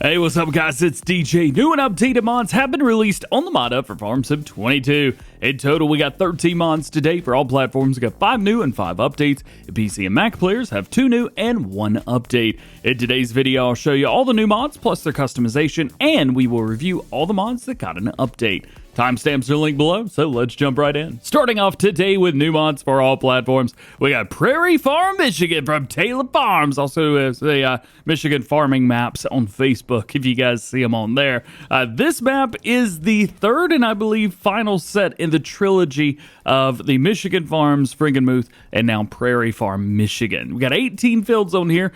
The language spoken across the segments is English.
Hey, what's up guys, it's DJ. New and updated mods have been released on the mod up for Farm Sim 22. In total, we got 13 mods today for all platforms. We got 5 new and 5 updates. And PC and Mac players have 2 new and 1 update. In today's video, I'll show you all the new mods plus their customization, and we will review all the mods that got an update. Timestamps are linked below, so let's jump right in. Starting off today with new mods for all platforms, we got Prairie Farm Michigan from Taylor Farms. Also, the Michigan Farming Maps on Facebook, if you guys see them on there. This map is the third and I believe final set in the trilogy of the Michigan Farms, Frankenmuth, and now Prairie Farm Michigan. We got 18 fields on here.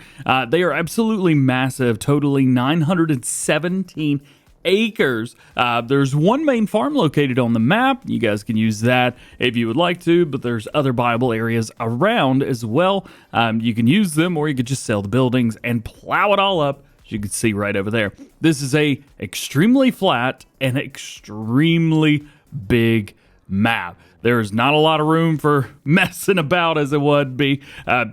They are absolutely massive, totaling 917 acres. There's one main farm located on the map. You guys can use that if you would like to, but there's other viable areas around as well. You can use them, or you could just sell the buildings and plow it all up, as you can see right over there. This is a extremely flat and extremely big map. There's not a lot of room for messing about as it would be.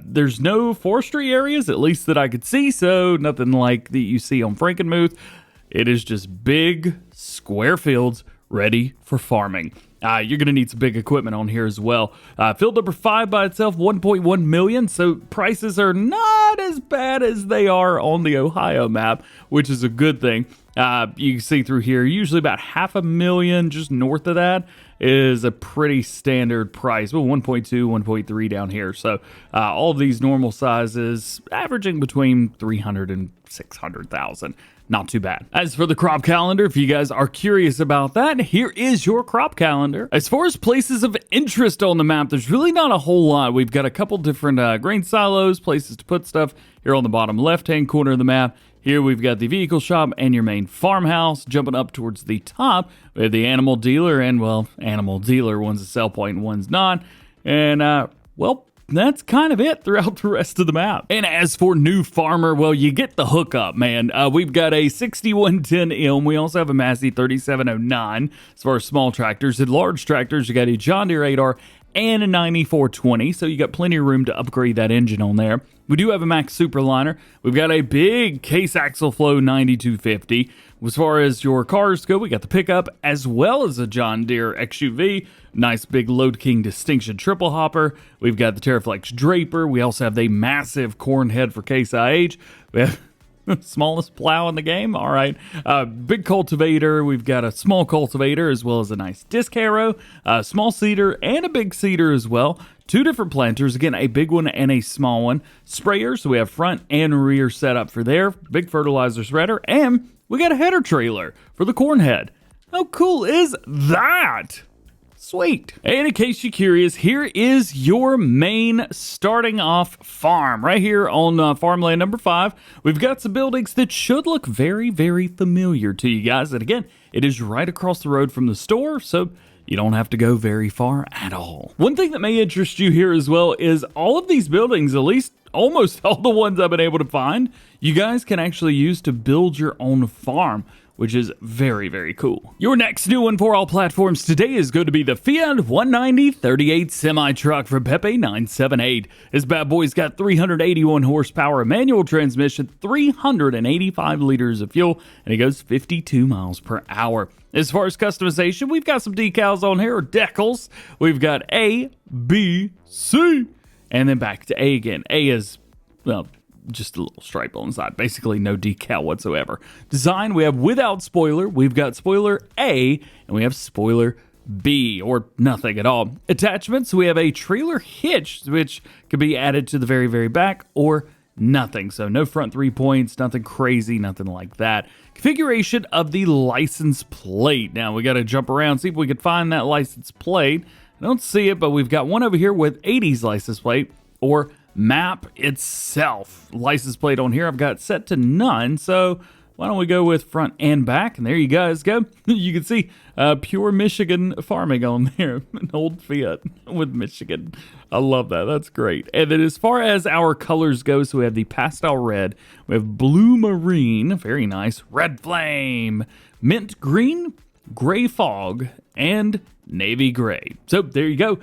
There's no forestry areas, at least that I could see, so nothing like that you see on Frankenmuth. It is just big, square fields ready for farming. You're going to need some big equipment on here as well. Field number 5 by itself, 1.1 million, so prices are not as bad as they are on the Ohio map, which is a good thing. You can see through here, usually about $500,000 just north of that is a pretty standard price. Well, 1.2, 1.3 down here. So all of these normal sizes averaging between 300 and 600,000. Not too bad. As for the crop calendar, if you guys are curious about that, here is your crop calendar. As far as places of interest on the map, there's really not a whole lot. We've got a couple different grain silos, places to put stuff here on the bottom left-hand corner of the map. Here we've got the vehicle shop and your main farmhouse. Jumping up towards the top, we have the animal dealer, and well, animal dealer, one's a sell point and one's not. And well, that's kind of it throughout the rest of the map. And as for new farmer, well, you get the hookup, man. We've got a 6110M. We also have a Massey 3709 as far as small tractors. And large tractors, you got a John Deere 8R and a 9420, so you got plenty of room to upgrade that engine on there. We do have a Max Superliner. We've got a big Case Axle Flow 9250. As far as your cars go, we got the pickup as well as a John Deere XUV. Nice big Load King Distinction triple hopper. We've got the Terraflex Draper. We also have the massive corn head for Case IH. We have smallest plow in the game. All right. Big cultivator. We've got a small cultivator as well as a nice disc harrow, a small seeder, and a big seeder as well. 2 different planters. Again, a big one and a small one. Sprayers. So we have front and rear setup for there. Big fertilizer spreader. And we got a header trailer for the corn head. How cool is that? Sweet. And in case you're curious, here is your main starting off farm. Right here on farmland number 5, we've got some buildings that should look very, very familiar to you guys. And again, it is right across the road from the store, so you don't have to go very far at all. One thing that may interest you here as well is all of these buildings, at least almost all the ones I've been able to find, you guys can actually use to build your own farm, which is very, very cool. Your next new one for all platforms today is going to be the Fiat 190 38 semi-truck from Pepe 978. This bad boy's got 381 horsepower, a manual transmission, 385 liters of fuel, and it goes 52 miles per hour. As far as customization, we've got some decals on here, or decals. We've got A, B, C, and then back to A again. A is, well, just a little stripe on the side. Basically no decal whatsoever. Design, we have without spoiler. We've got spoiler A, and we have spoiler B, or nothing at all. Attachments, we have a trailer hitch, which could be added to the very, very back, or nothing. So no front 3 points, nothing crazy, nothing like that. Configuration of the license plate. Now we got to jump around, see if we could find that license plate. I don't see it, but we've got one over here with 80s license plate, or map itself. License plate on here I've got set to none, so why don't we go with front and back? And there you guys go. You can see pure Michigan farming on there. An old Fiat with Michigan. I love that. That's great. And then as far as our colors go, so we have the pastel red, we have blue marine, very nice, red flame, mint green, gray fog, and navy gray. So there you go.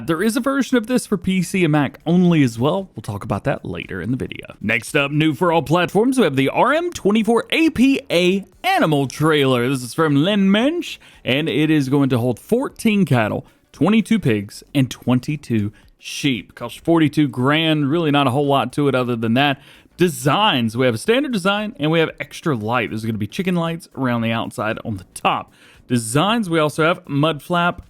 There is a version of this for PC and Mac only as well. We'll talk about that later in the video. Next up, new for all platforms, we have the RM24APA Animal Trailer. This is from Lenmensch, and it is going to hold 14 cattle, 22 pigs, and 22 sheep. Costs 42 grand, really not a whole lot to it other than that. Designs, we have a standard design and we have extra light. There's going to be chicken lights around the outside on the top. Designs, we also have mud flap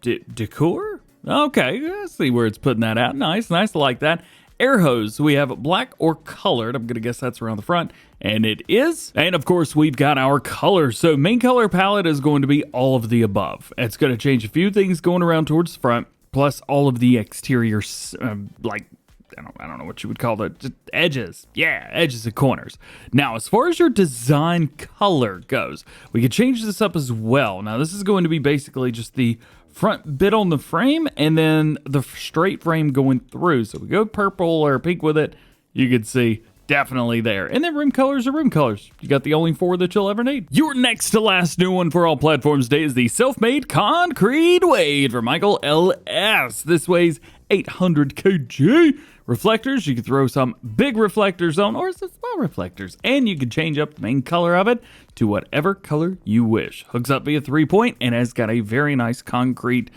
decor. Okay, I see where it's putting that out. Nice, I like that. Air hose, we have black or colored. I'm going to guess that's around the front, and it is. And of course, we've got our colors. So main color palette is going to be all of the above. It's going to change a few things going around towards the front, plus all of the exterior, like, I don't know what you would call it, just edges. Yeah, edges and corners. Now, as far as your design color goes, we can change this up as well. Now, this is going to be basically just the front bit on the frame and then the straight frame going through. So we go purple or pink with it, you can see definitely there. And then room colors are room colors. You got the only 4 that you'll ever need. Your next to last new one for all platforms today is the Selfmade Concrete Weight for Michael LS. This weighs 800 kg. Reflectors, you can throw some big reflectors on or some small reflectors, and you can change up the main color of it to whatever color you wish. Hooks up via 3-point and has got a very nice concrete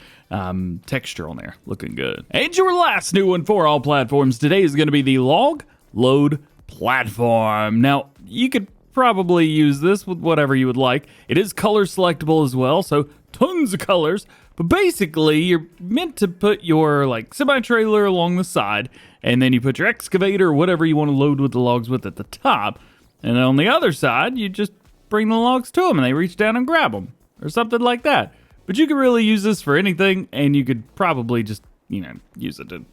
texture on there. Looking good. And your last new one for all platforms today is going to be the Log Load Platform. Now, you could probably use this with whatever you would like. It is color selectable as well, so tons of colors. But basically, you're meant to put your like semi-trailer along the side, and then you put your excavator or whatever you want to load with the logs with at the top. And then on the other side, you just bring the logs to them and they reach down and grab them or something like that. But you could really use this for anything, and you could probably just, use it to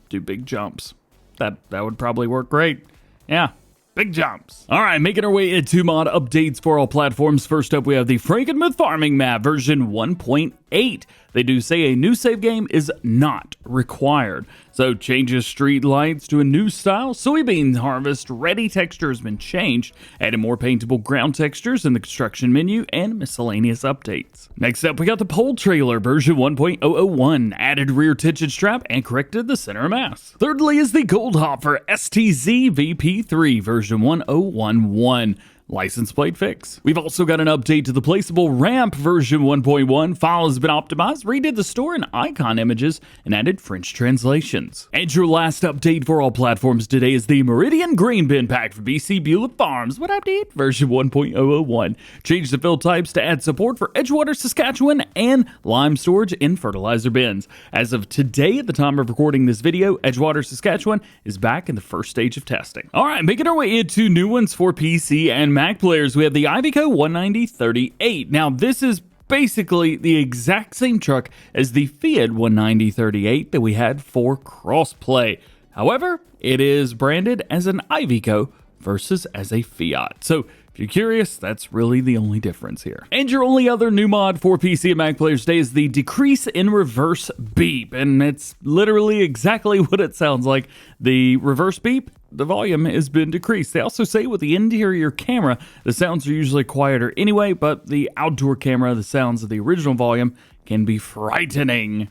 do big jumps. That would probably work great. Yeah. Big jumps. All right, making our way into mod updates for all platforms. First up, we have the Frankenmuth Farming Map version 1.8. They do say a new save game is not required. So changes street lights to a new style. Soybean harvest ready texture has been changed, adding more paintable ground textures in the construction menu and miscellaneous updates. Next up, we got the pole trailer version 1.001. Added rear tension strap and corrected the center of mass. Thirdly is the Goldhofer STZ-VP 3 version 1011. License plate fix. We've also got an update to the Placeable Ramp version 1.1. File has been optimized, redid the store and icon images, and added French translations. And your last update for all platforms today is the Meridian Grain Bin Pack for BC Beulah Farms. What update? Version 1.001. Change the fill types to add support for Edgewater, Saskatchewan, and lime storage in fertilizer bins. As of today, at the time of recording this video, Edgewater, Saskatchewan is back in the first stage of testing. All right, making our way into new ones for PC and Mac players, we have the Iveco 19038. Now, this is basically the exact same truck as the Fiat 19038 that we had for crossplay. However, it is branded as an Iveco versus as a Fiat. So, if you're curious, that's really the only difference here. And your only other new mod for PC and Mac players today is the Decrease in Reverse Beep. And it's literally exactly what it sounds like. The reverse beep, the volume has been decreased. They also say with the interior camera, the sounds are usually quieter anyway, but the outdoor camera, the sounds of the original volume can be frightening.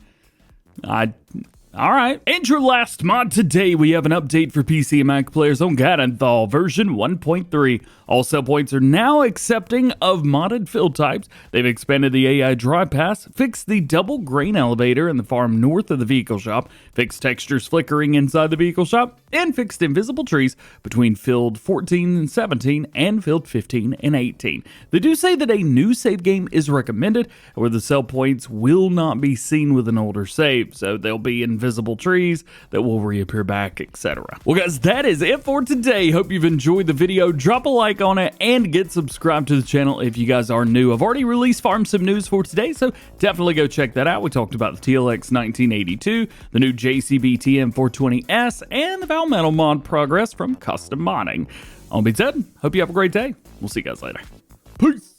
All right, and your last mod today, we have an update for PC and Mac players on Gnadenthal version 1.3. All sell points are now accepting of modded fill types. They've expanded the AI dry pass, fixed the double grain elevator in the farm north of the vehicle shop, fixed textures flickering inside the vehicle shop, and fixed invisible trees between field 14 and 17 and field 15 and 18. They do say that a new save game is recommended, where the sell points will not be seen with an older save, so they'll be invisible trees that will reappear back, etc. Well guys, that is it for today. Hope you've enjoyed the video. Drop a like on it and get subscribed to the channel if you guys are new. I've already released Farm Sim news for today, so definitely go check that out. We talked about the TLX 1982, the new JCB TM420S, and the Valmetal mod progress from Custom Modding. All being said, hope you have a great day. We'll see you guys later. Peace!